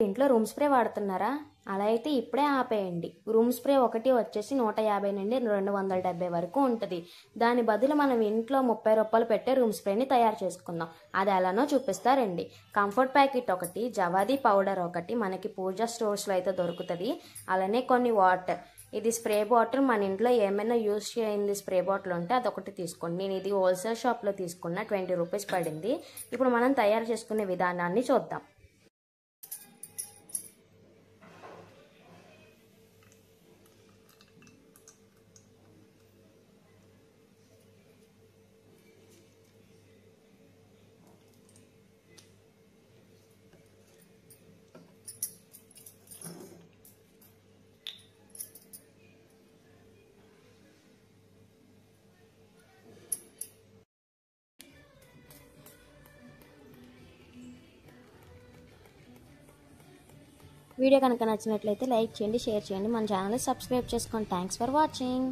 ఇంట్లో room spray వాడుతున్నారా? అలా అయితే ఇప్పుడే ఆపేయండి. రూమ్ స్ప్రే ఒకటి వచ్చేసి 150 నుండి 270 వరకు ఉంటుంది. దాని బదులు మనం ఇంట్లో 30 రూపాయలు పెట్టే రూమ్ స్ప్రేని తయారు చేసుకుందాం. అది ఎలానో చూపిస్తారండి. కంఫర్ట్ ప్యాకెట్ ఒకటి, జవాది పౌడర్ ఒకటి మనకి పూజా స్టోర్స్లో అయితే దొరుకుతుంది. అలానే కొన్ని వాటర్. ఇది స్ప్రే బాటిల్. మన ఇంట్లో ఏమైనా యూజ్ చేయింది స్ప్రే బాటిల్ ఉంటే అదొకటి తీసుకోండి. నేను ఇది హోల్సేల్ షాప్లో తీసుకున్న 20 రూపీస్ పడింది. ఇప్పుడు మనం తయారు చేసుకునే విధానాన్ని చూద్దాం. వీడియో కనుక నచ్చినట్లయితే లైక్ చేయండి, షేర్ చేయండి, మన ఛానల్ని సబ్స్క్రైబ్ చేసుకోండి. Thanks for watching.